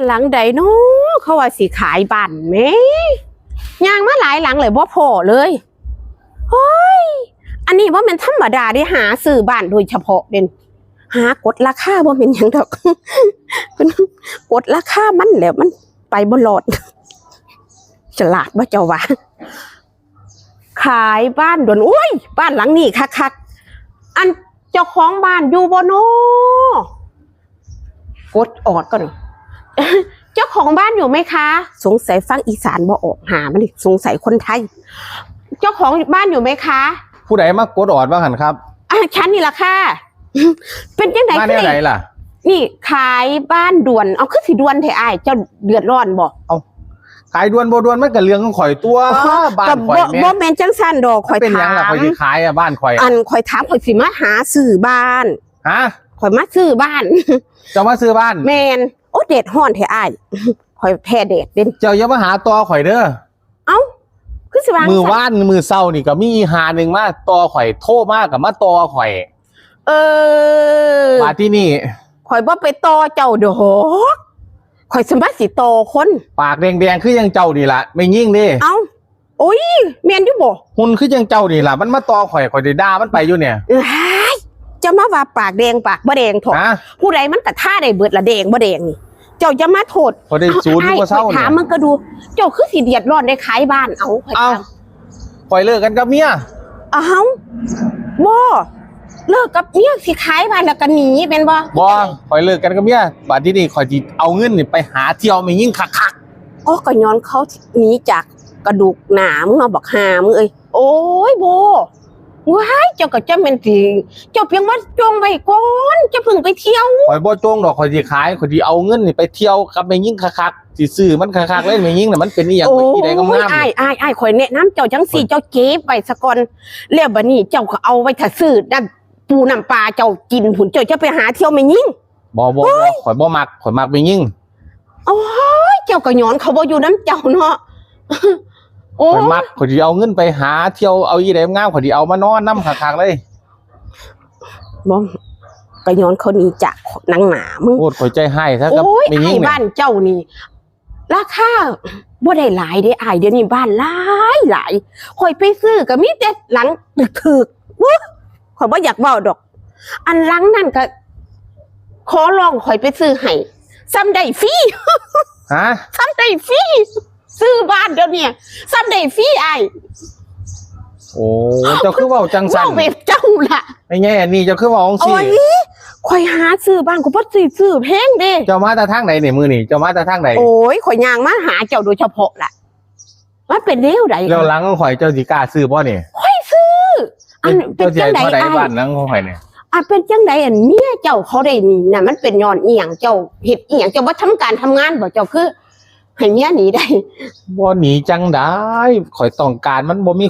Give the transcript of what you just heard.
หลังใดเนาะเขาว่าสิขายบ้านแม่ย่างมาหลายหลังเลยบ่พอเลยเฮ้ยอันนี้ว่ามันธรรมดาได้หาซื้อบ้านโดยเฉพาะเป็นหากดราคาบ่เป็นหยังดอกกดราคามันแล้วมันไปบ่รอดฉลาดบ่เจ้าว่าขายบ้านด่วนอุ้ยบ้านหลังนี้คักๆอันเจ้าของบ้านอยู่บ่เนาะกดออดก่อนเจ้าของบ้านอยู่ไหมคะสงสัยฟังอีสานบ่ออกหามันดิสงสัยคนไทยเจ้าของบ้านอยู่ไหมคะผู้ใดมากดออดบ้างหันครับฉันนี่ล่ะค่ะเป็นยังไงบ้านแนวไหนล่ะนี่ขายบ้านด่วนเอาคือสิด่วนแท้อ้ายเจ้าเดือดร้อนบ่เอาขายด่วนบ่ด่วนมันก็เรื่องของข่อยตัวบ้านข่อยบ่แม่นจังซั่นดอกข่อยถามเป็นหยังล่ะข่อยสิขายบ้านข่อยข่อยถามข่อยสิมาหาซื้อบ้านฮะข่อยมาซื้อบ้านเจ้ามาซื้อบ้านแม่นโอ้เด็ดฮ้อนแท้อ้ายข่อยแพ้เด็ดเด่นเจ้าอย่ามาหาต่อข่อยเด้อเอ้าคือสิว่ามือว่านมือเศร้านี่ก็มีหานึงมาต่อข่อยโทรมากับมาต่อข่อยมาที่นี่ข่อยบ่ไปต่อเจ้าดอกข่อยสมาสิต่อคนปากแดงๆคือยังเจ้านี่ล่ะไม่ยิ่งดิเอ้าโอ้ยแม่นอยู่บ่หุ่นคือยังเจ้านี่ล่ะมันมาต่อข่อยได้ด่ามันไปอยู่เนี่ยจะมาว่าปากแดงปากบ่แดงถอดผู้ใดมันก็ท่าได้เบิดละแดงบ่แดงนี่เจ้าจะมาโทษข่อยได้ศูนย์บ่เศร้าเนี่ยถามมันก็ดูเจ้าคือสิเดือดร้อนได้ขายบ้านเอาข่อยเลิกกันกับเมียเอ้าบ่เลิกกับเมียสิขายบ้านแล้วก็หนีเป็นบ่ข่อยเลิกกันกับเมียบัดนี้นี่ข่อยสิเอาเงินนี่ไปหาเที่ยวไม่ยิ่งคักๆอ๋อก็ย้อนเขาหนีจากกระดูกหนามึงเนาะบักหามึงเอ้ยโอ้ยโบว้ายเจ้าก็จะเป็นสิเจ้าเพียงว่าจงไว้ก่อนจะพึ่งไปเที่ยวข่อยบ่จงดอกข่อยสิขายข่อยสิเอาเงินนี่ไปเที่ยวกับไม่ยิ่งคักๆสิซื้อมันคักๆเลยไม่ยิ่งน่ะมันเป็นอีหยังที่ใดก็งามอ้ายข่อยแนะนำเจ้าจังซี่เจ้าเก็บไว้ซะก่อนแล้วบัดนี้เจ้าก็เอาไว้ถ้าซื้อน้ำปูน้ำปลาเจ้ากินหุ่นเจ้าจะไปหาเที่ยวไม่ยิ่งบ่ข่อยบ่มักข่อยมักไม่ยิ่งโอ้ยเจ้าก็ย้อนเขาบ่อยู่น้ำเจ้าเนาะข่อยมักข่อยสิเอาเงินไปหาเที่ยวเอาอีใดงามข่อยสิเอามานอนนำคักๆเลยบ่ก็ย้อนเขาหนีจากนางหนามึงโคตรข่อยใจให้ซะกับไม่ยิ่งบ้านเจ้านี่ราคาบ่ได้หลายเด้อ้ายเดี๋ยวนี้บ้านหลายข่อยไปซื้อก็มีแต่หลังถึกข่อยบ่อยากเว้าดอกอันหลังนั่นก็ขอร้องข่อยไปซื้อให้ซ้ำได้ฟรีฮะซ้ำได้ฟรีซื้อบ้านเดี๋ยวนี้ซ้ำได้ฟรีอ้ายโอ้เจ้าคือเว้าจังซั่นเว้าแบบเจ้าล่ะไอ้แง่นี่เจ้าคือเว้าจังซี่ข่อยหาซื้อบ้านกูบ่ซื้อแพงเด้เจ้ามาแต่ทางไหนนี่มื้อนี่เจ้ามาแต่ทางไหนโอ้ยข่อยย่างมาหาเจ้าโดยเฉพาะล่ะมันเป็นแนวใดแล้วหลังของข่อยเจ้าสิกล้าซื้อบ่นี่ข่อยซื้ออันเป็นจังได๋บ้านหลังของข่อยนี่เป็นจังได๋อันเมียเจ้าเขาได้นี่น่ะมันเป็นย้อนอีหยังเจ้าเฮ็ดอีหยังเจ้าบ่ทำการทำงานบ่เจ้าคือให้เมียหนีได้บ่หนีจังได้ข่อยต้องการมันบ่มี